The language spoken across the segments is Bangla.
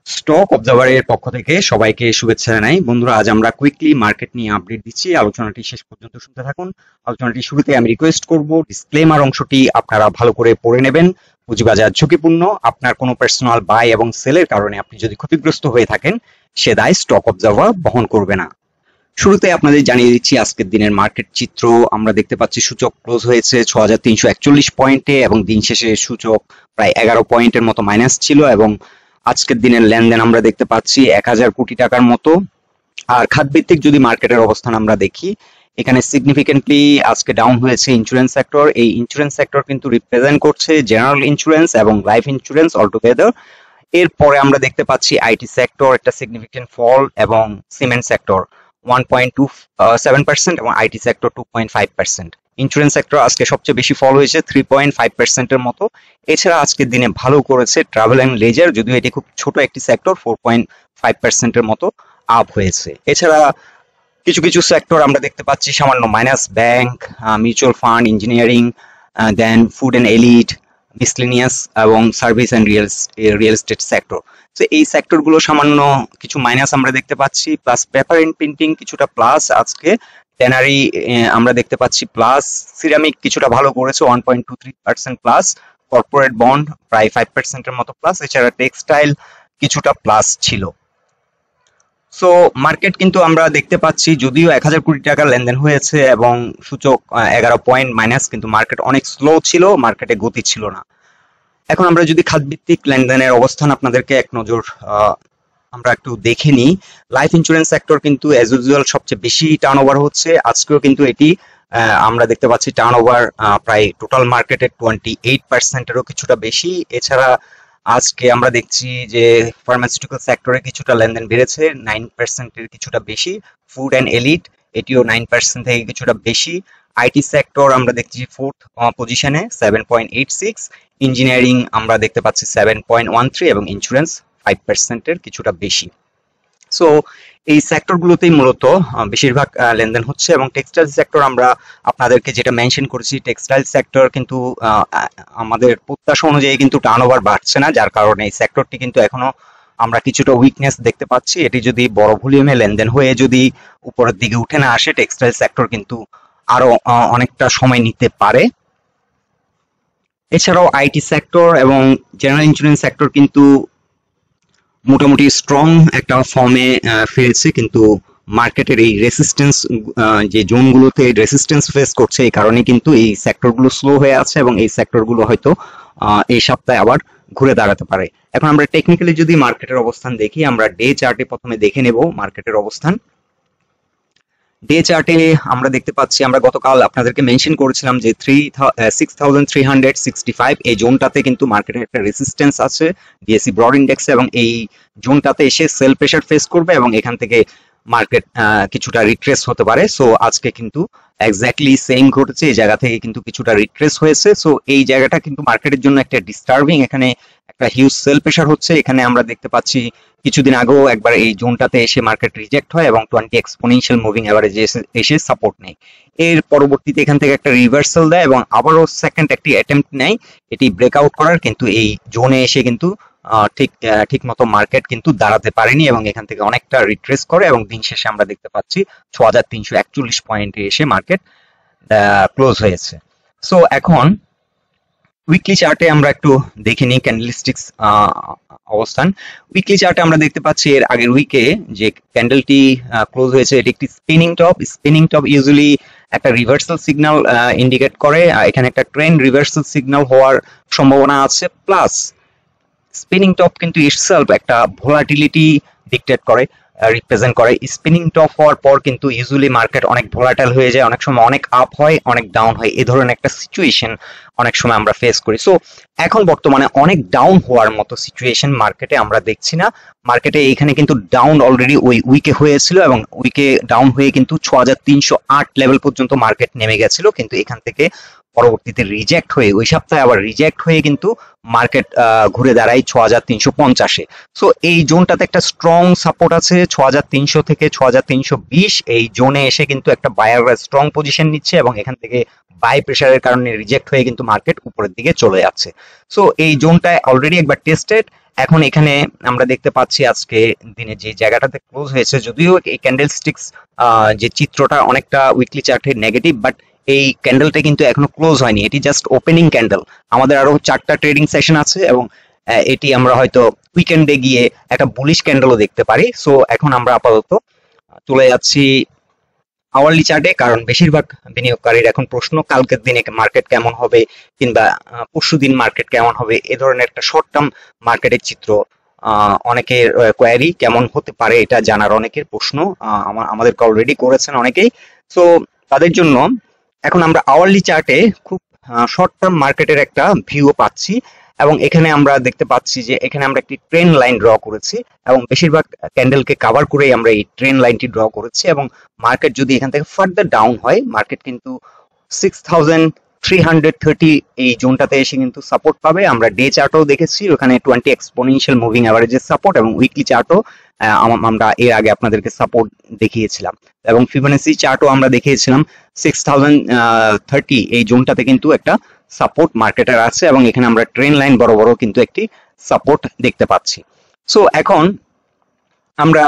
স্টক অবজারভারের পক্ষ থেকে সবাইকে শুভেচ্ছা জানাই। বন্ধুরা, আজ আমরা কুইকলি মার্কেট নিয়ে আপডেট দিচ্ছি। আলোচনাটি শেষ পর্যন্ত শুনতে থাকুন। আলোচনাটি শুরুতে আমি রিকোয়েস্ট করব ডিসক্লেমার অংশটি আপনারা ভালো করে পড়ে নেবেন। পুঁজিবাজার ঝুঁকিপূর্ণ। আপনার কোনো পার্সোনাল বাই এবং সেলের কারণে আপনি যদি ক্ষতিগ্রস্ত হয়ে থাকেন, সে দায় স্টক অবজারভার বহন করবে না। শুরুতে আপনাদের জানিয়ে দিচ্ছি আজকের দিনের মার্কেট চিত্র। আমরা দেখতে পাচ্ছি সূচক ক্লোজ হয়েছে ৬,৩৪১ পয়েন্টে এবং দিন শেষে সূচক প্রায় ১১ পয়েন্টের মতো মাইনাস ছিল এবং আজকের দিনের লেনদেন আমরা দেখতে পাচ্ছি ১,০০০ কোটি টাকার মতো। আর খাতভিত্তিক যদি মার্কেটের অবস্থান আমরা দেখি, এখানে সিগনিফিকেন্টলি আজকে ডাউন হয়েছে ইন্স্যুরেন্স সেক্টর। এই ইন্স্যুরেন্স সেক্টর কিন্তু রিপ্রেজেন্ট করছে জেনারেল ইন্স্যুরেন্স এবং লাইফ ইন্স্যুরেন্স অলটুগেদার। এরপরে আমরা দেখতে পাচ্ছি আইটি সেক্টর একটা সিগনিফিকেন্ট ফল এবং সিমেন্ট সেক্টর 1.27% এবং আইটি সেক্টর 2.5%। ইন্স্যুরেন্স সেক্টর আজকে সবচেয়ে বেশি ফল হয়েছে 3.5%-এর মতো। এছাড়া আজকের দিনে ভালো করেছে ট্রাভেল অ্যান্ড লেজার, যদিও এটি খুব ছোট একটি সেক্টর, 4.5%-এর মতো আপ হয়েছে। এছাড়া কিছু কিছু সেক্টর আমরা দেখতে পাচ্ছি সামান্য minus, bank, mutual fund, engineering, then food and allied, miscellaneous এবং service and real estate sector. তো এই সেক্টরগুলো সামান্য কিছু মাইনাস আমরা দেখতে পাচ্ছি। প্লাস পেপার এন্ড প্রিন্টিং কিছুটা প্লাস আজকে, ট্যানারি আমরা দেখতে পাচ্ছি প্লাস, সিরামিক কিছুটা ভালো করেছে 1.23% প্লাস, কর্পোরেট বন্ড প্রায় 5%-এর মতো প্লাস। এছাড়া টেক্সটাইল কিছুটা প্লাস ছিল। সো মার্কেট কিন্তু আমরা দেখতে পাচ্ছি যদিও ১,০০০ কোটি টাকার লেনদেন হয়েছে এবং সূচক ১১ পয়েন্ট মাইনাস, কিন্তু মার্কেট অনেক স্লো ছিল, মার্কেটে গতি ছিল না। এখন আমরা যদি খাতভিত্তিক লেনদেনের অবস্থান আপনাদেরকে এক নজর আমরা একটু দেখে নিই। লাইফ ইন্স্যুরেন্স সেক্টর কিন্তু অ্যাজ ইউজুয়াল সবচেয়ে বেশি টার্নওভার হচ্ছে। আজকেও কিন্তু এটি আমরা দেখতে পাচ্ছি টার্নওভার প্রায় টোটাল মার্কেটের 28%-এরও কিছুটা বেশি। এছাড়া আজকে আমরা দেখছি যে ফার্মাসিউটিক্যাল সেক্টরে কিছুটা লেনদেন বেড়েছে 9%-এর কিছুটা বেশি। ফুড অ্যান্ড এলিট এটিও 9% থেকে কিছুটা বেশি। আইটি সেক্টর আমরা দেখছি 4th পজিশনে 7.86, ইঞ্জিনিয়ারিং আমরা দেখতে পাচ্ছি 7.13 এবং ইন্স্যুরেন্স 5%-এর কিছুটা বেশি। সো এই সেক্টরগুলোতেই মূলত বেশিরভাগ লেনদেন হচ্ছে এবং টেক্সটাইল সেক্টর আমরা আপনাদেরকে যেটা মেনশন করেছি, টেক্সটাইল সেক্টর কিন্তু আমাদের প্রত্যাশা অনুযায়ী কিন্তু টার্নওভার বাড়ছে না, যার কারণে এই সেক্টরটি কিন্তু এখনো আমরা কিছুটা উইকনেস দেখতে পাচ্ছি। এটি যদি বড় ভলিউমে লেনদেন হয়ে যদি উপরের দিকে উঠে না আসে, টেক্সটাইল সেক্টর কিন্তু আরো অনেকটা সময় নিতে পারে। এছাড়াও আইটি সেক্টর এবং জেনারেল ইন্স্যুরেন্স সেক্টর কিন্তু মোটামুটি স্ট্রং একটা ফর্মে ফিরেছে, কিন্তু মার্কেটের এই রেসিস্টেন্স যে জোনগুলোতে রেসিস্টেন্স ফেস করছে, এই কারণে কিন্তু এই সেক্টরগুলো স্লো হয়ে আছে এবং এই সেক্টরগুলো হয়তো এই সপ্তাহে আবার ঘুরে দাঁড়াতে পারে। এখন আমরা টেকনিক্যালি যদি মার্কেটের অবস্থান দেখি, আমরা ডে চার্টে প্রথমে দেখে নেব মার্কেটের অবস্থান। ডে চার্টে আমরা দেখতে পাচ্ছি, আমরা গতকাল আপনাদেরকে মেনশন করেছিলাম যে 6365 এই জোনটাতে কিন্তু মার্কেটের একটা রেসিস্টেন্স আছে ডিএসসি ব্রড ইন্ডেক্সে এবং এই জোনটাতে এসে সেল প্রেসার ফেস করবে এবং এখান থেকে মার্কেট কিছুটা রিট্রেস হতে পারে। সো আজকে কিন্তু এক্স্যাক্টলি সেম ঘটেছে, এই জায়গা থেকে কিন্তু কিছুটা রিট্রেস হয়েছে। সো এই জায়গাটা কিন্তু মার্কেটের জন্য একটা ডিস্টার্বিং, এখানে একটা হিউজ সেল প্রেসার হচ্ছে। এখানে আমরা দেখতে পাচ্ছি কিছুদিন আগেও একবার এই জোনটাতে এসে মার্কেট রিজেক্ট হয় এবং 20 এক্সপোনেনশিয়াল মুভিং এভারেজে এসে সাপোর্ট নেয়। এর পরবর্তীতে এখান থেকে একটা রিভার্সাল দেয় এবং আবারও সেকেন্ড একটি অ্যাটেম্প্ট নেয় এটি ব্রেকআউট করার, কিন্তু এই জোনে এসে কিন্তু ঠিক মতো মার্কেট কিন্তু দাঁড়াতে পারেনি এবং এখান থেকে অনেকটা রিট্রেস করে এবং দিন শেষে আমরা দেখতে পাচ্ছি 6341 পয়েন্টে এসে মার্কেট ক্লোজ হয়েছে। সো এখন উইকলি চার্টে আমরা একটু দেখে নিই ক্যান্ডেলস্টিক্স অবস্থান। উইকলি চার্টে আমরা দেখতে পাচ্ছি এর আগের উইকে যে ক্যান্ডেলটি ক্লোজ হয়েছে, এটি একটি spinning top. Spinning top usually একটা রিভার্সাল সিগন্যাল ইন্ডিকেট করে, এখানে একটা ট্রেন্ড রিভার্সাল সিগন্যাল হওয়ার সম্ভাবনা আছে। প্লাস স্পিনিং টপ কিন্তু ইটসেলফ একটা ভোলাটিলিটি ডিক্টেট করে, রিপ্রেজেন্ট করে। স্পিনিং টপ হওয়ার পর কিন্তু ইউজুয়ালি মার্কেট অনেক ভোলাটাইল হয়ে যায়, অনেক সময় অনেক আপ হয়, অনেক ডাউন হয়, এই ধরনের একটা সিচুয়েশন অনেক সময় আমরা ফেস করি। সো এখন বর্তমানে অনেক ডাউন হওয়ার মতো সিচুয়েশন মার্কেটে আমরা দেখছি না। মার্কেটে এখানে কিন্তু ডাউন অলরেডি ওই উইকে হয়েছিল এবং উইকে ডাউন হয়ে কিন্তু 6308 লেভেল পর্যন্ত মার্কেট নেমে গেছিল, কিন্তু এখান থেকে পরবর্তীতে রিজেক্ট হয়ে ওই সপ্তাহে আবার রিজেক্ট হয়ে কিন্তু মার্কেট ঘুরে দাঁড়ায় 6350-এ। সো এই জোনটাতে একটা স্ট্রং সাপোর্ট আছে 6300 থেকে 6320, এই জোনে এসে কিন্তু একটা বায়াররা স্ট্রং পজিশন নিচ্ছে এবং এখান থেকে বাই প্রেসারের কারণে রিজেক্ট হয়ে কিন্তু মার্কেট উপরের দিকে চলে যাচ্ছে। সো এই জোনটা অলরেডি একবার টেস্টেড। এখন এখানে আমরা দেখতে পাচ্ছি আজকে দিনে যে জায়গাটাতে ক্লোজ হয়েছে, যদিও এই ক্যান্ডেল স্টিক্স যে চিত্রটা অনেকটা উইকলি চার্টে নেগেটিভ, বাট এই ক্যান্ডেলটা কিন্তু এখনো ক্লোজ হয়নি, এটি জাস্ট ওপেনিং ক্যান্ডেল। আমাদের আরো 4টা ট্রেডিং সেশন আছে এবং এটি আমরা হয়তো উইকেন্ডে গিয়ে একটা বুলিশ ক্যান্ডেলও দেখতে পারি। সো এখন আমরা আপাতত চলে যাচ্ছি আওয়ারলি চার্টে, কারণ বেশিরভাগ বিনিয়োগকারীর এখন প্রশ্ন কালকের দিনে মার্কেট কেমন হবে কিংবা পরশু দিন মার্কেট কেমন হবে, এ ধরনের একটা শর্ট টার্ম মার্কেটের চিত্র অনেকের কোয়ারি কেমন হতে পারে এটা জানার অনেকের প্রশ্ন আমাদেরকে অলরেডি করেছেন অনেকেই। সো তাদের জন্য এখন আমরা আওয়ারলি চার্টে খুব শর্ট টার্ম মার্কেটের একটা ভিউ পাচ্ছি এবং এখানে আমরা দেখতে পাচ্ছি যে এখানে আমরা একটি ট্রেন লাইন ড্র করেছি এবং বেশিরভাগ ক্যান্ডেলকে কভার করেই আমরা এই ট্রেন লাইনটি ড্র করেছি এবং মার্কেট যদি এখান থেকে ফার্দার ডাউন হয় মার্কেট কিন্তু 6330 এই জোনটাতে এসে কিন্তু সাপোর্ট পাবে। আমরা ডে চার্টও দেখেছি ওখানে 20 এক্সপোনেনশিয়াল মুভিং অ্যাভারেজের সাপোর্ট এবং উইকলি চার্টও আমরা এর আগে আপনাদেরকে সাপোর্ট দেখিয়েছিলাম এবং ফিবোনাচি চার্টও আমরা দেখিয়েছিলাম 6030 এই জোনটাতে কিন্তু একটা সাপোর্ট মার্কেটের আছে এবং এখানে আমরা ট্রেন লাইন বড় বড় কিন্তু একটি সাপোর্ট দেখতে পাচ্ছি। সো এখন আমরা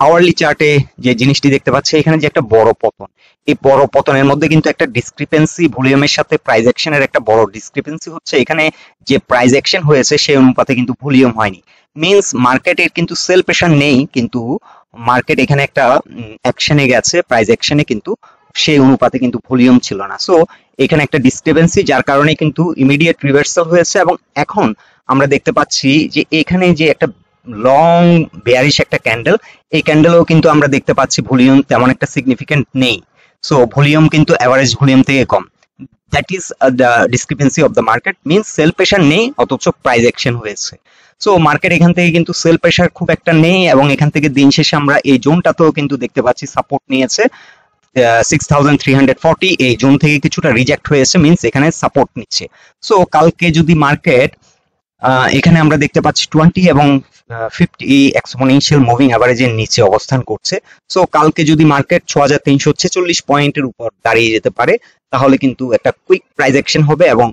আওয়ারলি চার্টে যে জিনিসটি দেখতে পাচ্ছি এখানে যে একটা বড় পতন, এই বড় পতনের মধ্যে কিন্তু একটা ডিসক্রিপেন্সি ভলিউমের সাথে প্রাইস অ্যাকশনের একটা বড় ডিসক্রিপেন্সি হচ্ছে। এখানে যে প্রাইস অ্যাকশন হয়েছে সেই অনুপাতে কিন্তু ভলিউম হয়নি, মিনস মার্কেটের কিন্তু সেল প্রেশার নেই, কিন্তু মার্কেট এখানে একটা অ্যাকশনে গেছে প্রাইস অ্যাকশনে, কিন্তু সেই অনুপাতে কিন্তু ভলিউম ছিল না। সো এখানে একটা ডিসক্রিপেন্সি যার কারণে কিন্তু ইমিডিয়েট রিভার্সাল হয়েছে এবং এখন আমরা দেখতে পাচ্ছি যে এখানে যে একটা লং বেয়ারিশ একটা ক্যান্ডেল, এই ক্যান্ডেলও কিন্তু আমরা দেখতে পাচ্ছি ভলিউম তেমন একটা সিগনিফিকেন্ট নেই। সো ভলিউম কিন্তু অ্যাভারেজ ভলিউম থেকে কম, that is the discrepancy of the market, means sell pressure নেই অথচ প্রাইস অ্যাকশন হয়েছে। সো মার্কেট এখান থেকে কিন্তু সেল প্রেশার খুব একটা নেই এবং এখান থেকে দিন শেষে আমরা এই জোনটাতেও কিন্তু দেখতে পাচ্ছি সাপোর্ট নিয়েছে 6340, এই জোন থেকে কিছুটা রিজেক্ট হয়েছে, মিনস এখানে সাপোর্ট নিচ্ছে। সো কালকে যদি মার্কেট এখানে আমরা দেখতে পাচ্ছি 20 এবং 50 এক্সপোনেনশিয়াল মুভিং অ্যাভারেজের নিচে অবস্থান করছে। সো কালকে যদি মার্কেট 6346 পয়েন্টের উপর দাঁড়িয়ে যেতে পারে তাহলে কিন্তু একটা কুইক প্রাইস অ্যাকশন হবে এবং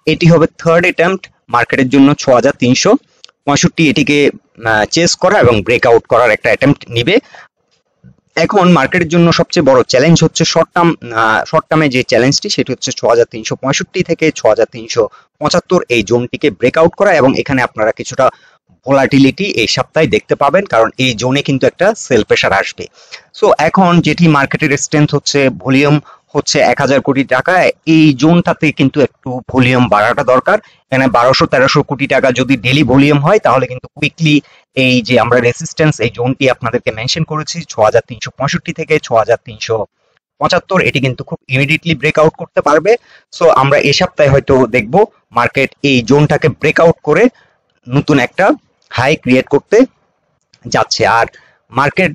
এটি হবে থার্ড অ্যাটেম্পট মার্কেটের জন্য 6365, এটিকে চেস করা এবং ব্রেকআউট করার একটা অ্যাটেম্পট নিবে। এখন মার্কেটের জন্য সবচেয়ে বড় চ্যালেঞ্জ হচ্ছে শর্ট টার্মে যে চ্যালেঞ্জটি সেটি হচ্ছে 6365 থেকে 6375 এই জোনটিকে ব্রেকআউট করা এবং এখানে আপনারা কিছুটা ভোলাটিলিটি এই সপ্তাহে দেখতে পাবেন কারণ এই জোনে কিন্তু একটা সেল প্রেশার আসবে। সো এখন যেটি মার্কেটের স্ট্রেংথ হচ্ছে ভলিউম হচ্ছে 1000 কোটি টাকা, এই জোনটাতে কিন্তু একটু ভলিউম বাড়াটা দরকার। এখানে 1200-1300 কোটি টাকা যদি ডেলি ভলিউম হয় তাহলে কিন্তু কুইকলি এই যে আমরা রেসিস্ট্যান্স এই জোনটি আপনাদেরকে মেনশন করেছি 6365 থেকে 6375, এটি কিন্তু খুব ইমিডিয়েটলি ব্রেকআউট করতে পারবে। সো আমরা এই সপ্তাহে হয়তো দেখব মার্কেট এই জোনটাকে ব্রেকআউট করে নতুন একটা হাই ক্রিয়েট করতে যাচ্ছে। আর মার্কেট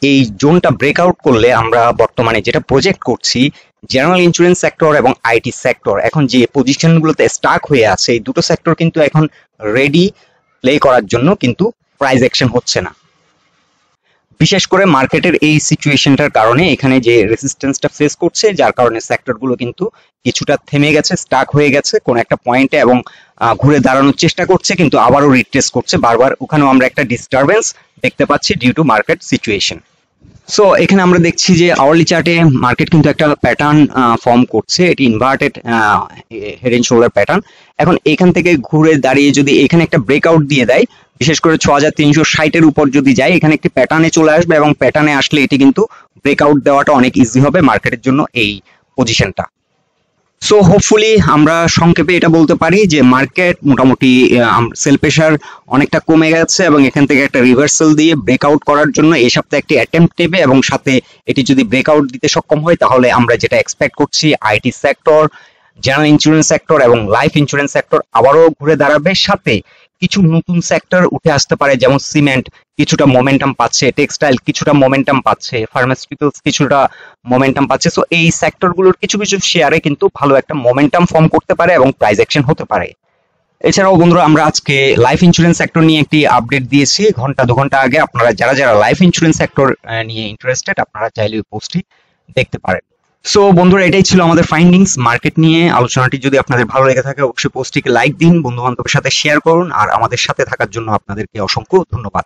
এই জোনটা ব্রেকআউট করলে আমরা বর্তমানে যেটা প্রজেক্ট করছি জেনারেল ইন্স্যুরেন্স সেক্টর এবং আইটি সেক্টর এখন যে পজিশনগুলোতে স্টাক হয়ে আছে এই দুটো সেক্টর কিন্তু এখন রেডি প্লে করার জন্য, কিন্তু প্রাইস অ্যাকশন হচ্ছে না। বিশেষ করে মার্কেটের এই সিচুয়েশনটার কারণে এখানে যে রেসিস্ট্যান্সটা ফেস করছে যার কারণে সেক্টরগুলো কিন্তু কিছুটা থেমে গেছে, স্টাক হয়ে গেছে কোন একটা পয়েন্টে এবং ঘুরে দাঁড়ানোর চেষ্টা করছে কিন্তু আবারও রিট্রেস করছে বারবার। ওখানেও আমরা একটা ডিস্টারবেন্স দেখতে পাচ্ছি due to market situation. So এখানে আমরা দেখছি যে আওয়ারলি চার্টে মার্কেট কিন্তু একটা প্যাটার্ন ফর্ম করছে, এটি inverted head and shoulder pattern. এখন এখান থেকে ঘুরে দাঁড়িয়ে যদি এখানে একটা ব্রেকআউট দিয়ে দেয়, বিশেষ করে 6360 উপর যদি যায় এখানে একটি প্যাটার্নে চলে আসবে এবং প্যাটার্নে আসলে এটি কিন্তু ব্রেকআউট দেওয়াটা অনেক ইজি হবে মার্কেটের জন্য এই পজিশনটা। সো হোপফুলি আমরা সংক্ষেপে এটা বলতে পারি যে মার্কেট মোটামুটি সেল প্রেশার অনেকটা কমে গেছে এবং এখান থেকে একটা রিভার্সাল দিয়ে ব্রেকআউট করার জন্য এই সপ্তাহে একটি অ্যাটেম্পট নেবে এবং সাথে এটি যদি ব্রেকআউট দিতে সক্ষম হয় তাহলে আমরা যেটা এক্সপেক্ট করছি IT sector, general insurance sector এবং লাইফ ইন্স্যুরেন্স সেক্টর আবারও ঘুরে দাঁড়াবে, সাথে কিছু নতুন সেক্টর উঠে আসতে পারে যেমন সিমেন্ট কিছুটা মোমেন্টাম পাচ্ছে, টেক্সটাইল কিছুটা মোমেন্টাম পাচ্ছে, ফার্মাসিউটিক্যালস কিছুটা মোমেন্টাম পাচ্ছে। সো এই সেক্টরগুলোর কিছু কিছু শেয়ারে কিন্তু ভালো একটা মোমেন্টাম ফর্ম করতে পারে এবং প্রাইস অ্যাকশন হতে পারে। এছাড়াও বন্ধুরা আমরা আজকে লাইফ ইন্স্যুরেন্স সেক্টর নিয়ে একটি আপডেট দিয়েছি ঘন্টা 2 ঘন্টা আগে। আপনারা যারা যারা লাইফ ইন্স্যুরেন্স সেক্টর নিয়ে ইন্টারেস্টেড আপনারা চাইলে ওই পোস্টটি দেখতে পারেন। সো বন্ধুরা এটাই ছিল আমাদের ফাইন্ডিংস মার্কেট নিয়ে আলোচনাটি। যদি আপনাদের ভালো লেগে থাকে অবশ্যই পোস্টটিকে লাইক দিন, বন্ধু বান্ধবের সাথে শেয়ার করুন, আর আমাদের সাথে থাকার জন্য আপনাদেরকে অসংখ্য ধন্যবাদ।